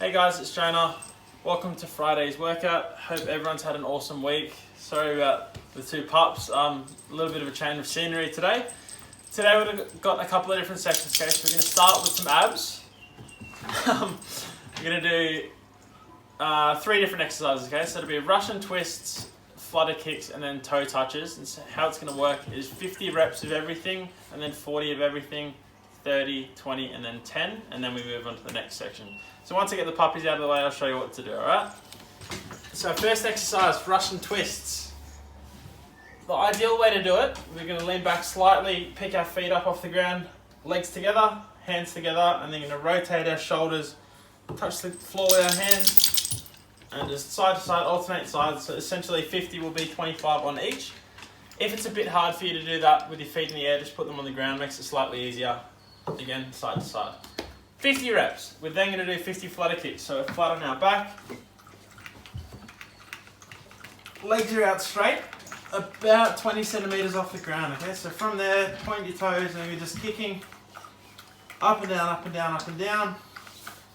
Hey guys, it's Jonah. Welcome to Friday's workout. Hope everyone's had an awesome week. Sorry about the two pups. A little bit of a change of scenery today. Today we've got a couple of different sections, okay? So we're going to start with some abs. We're going to do 3 different exercises, okay? So it'll be Russian twists, flutter kicks, and then toe touches. And so how it's going to work is 50 reps of everything, and then 40 of everything, 30, 20, and then 10, and then we move on to the next section. So once I get the puppies out of the way, I'll show you what to do, alright? So first exercise, Russian twists. The ideal way to do it, we're going to lean back slightly, pick our feet up off the ground, legs together, hands together, and then you're going to rotate our shoulders, touch the floor with our hands, and just side to side, alternate sides. So essentially 50 will be 25 on each. If it's a bit hard for you to do that with your feet in the air, just put them on the ground, makes it slightly easier. Again, side to side. 50 reps. We're then going to do 50 flutter kicks. So flat on our back. Legs are out straight, about 20 centimeters off the ground. Okay, so from there, point your toes, and you're just kicking up and down, up and down, up and down.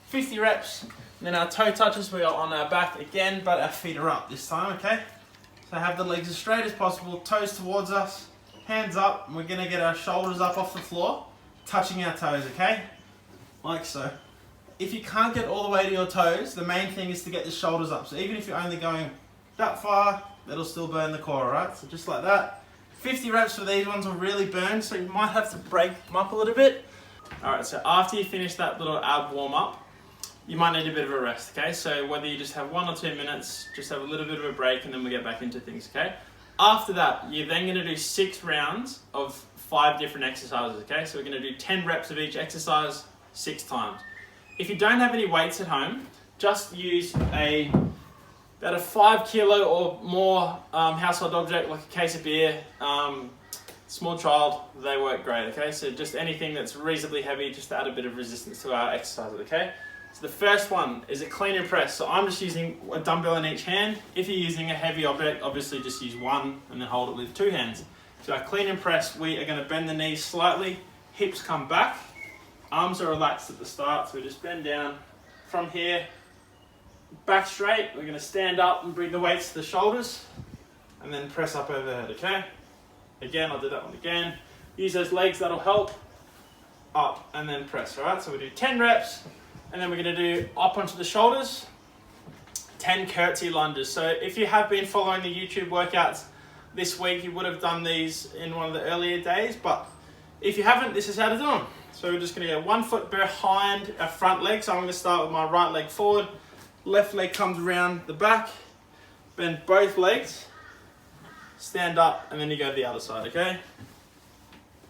50 reps. And then our toe touches, we are on our back again, but our feet are up this time. Okay, so have the legs as straight as possible, toes towards us, hands up, and we're going to get our shoulders up off the floor, touching our toes, okay? Like so. If you can't get all the way to your toes, the main thing is to get the shoulders up. So even if you're only going that far, that'll still burn the core, alright? So just like that. 50 reps for these ones will really burn, so you might have to break them up a little bit. Alright, so after you finish that little ab warm up, you might need a bit of a rest, okay? So whether you just have 1 or 2 minutes, just have a little bit of a break and then we'll get back into things, okay? After that, you're then gonna do 6 rounds of 5 different exercises, okay? So we're gonna do 10 reps of each exercise, 6 times. If you don't have any weights at home, just use about a 5 kilo or more household object, like a case of beer, small child, they work great, okay? So just anything that's reasonably heavy, just to add a bit of resistance to our exercises, okay? So the first one is a clean and press. So I'm just using a dumbbell in each hand. If you're using a heavy object, obviously just use one and then hold it with 2 hands. So our clean and press, we are going to bend the knees slightly, hips come back, arms are relaxed at the start, so we just bend down from here, back straight. We're going to stand up and bring the weights to the shoulders and then press up overhead, okay? Again, I'll do that one again. Use those legs, that'll help. Up and then press, all right? So we do 10 reps and then we're going to do up onto the shoulders, 10 curtsy lunges. So if you have been following the YouTube workouts this week, you would have done these in one of the earlier days, but if you haven't, this is how to do them. So we're just going to go 1 foot behind our front leg. So I'm going to start with my right leg forward, left leg comes around the back, bend both legs, stand up, and then you go to the other side, okay?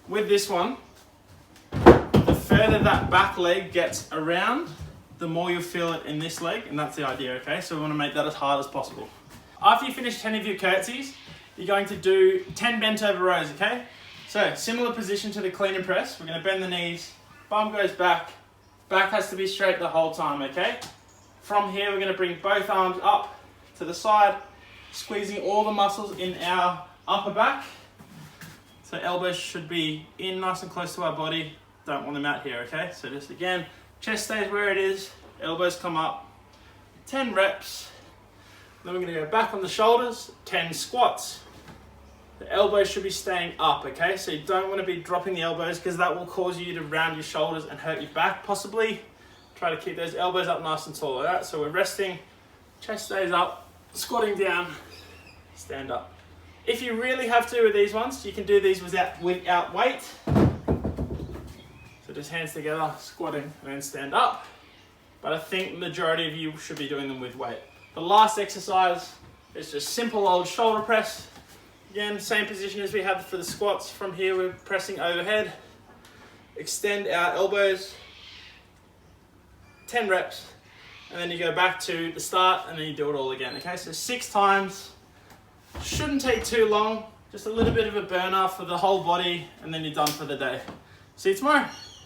With this one, the further that back leg gets around, the more you'll feel it in this leg, and that's the idea, okay? So we want to make that as hard as possible. After you finish 10 of your curtsies, you're going to do 10 bent over rows, okay? So, similar position to the clean and press. We're going to bend the knees, bum goes back, back has to be straight the whole time, okay? From here, we're going to bring both arms up to the side, squeezing all the muscles in our upper back. So elbows should be in nice and close to our body. Don't want them out here, okay? So just again, chest stays where it is, elbows come up, 10 reps. Then we're going to go back on the shoulders, 10 squats. The elbows should be staying up, okay? So you don't want to be dropping the elbows because that will cause you to round your shoulders and hurt your back possibly. Try to keep those elbows up nice and tall, all right? So we're resting, chest stays up, squatting down, stand up. If you really have to with these ones, you can do these without weight. So just hands together, squatting, and then stand up. But I think the majority of you should be doing them with weight. The last exercise is just simple old shoulder press. Again, same position as we had for the squats. From here, we're pressing overhead. Extend our elbows. 10 reps. And then you go back to the start and then you do it all again. Okay, so 6 times. Shouldn't take too long. Just a little bit of a burner for the whole body and then you're done for the day. See you tomorrow.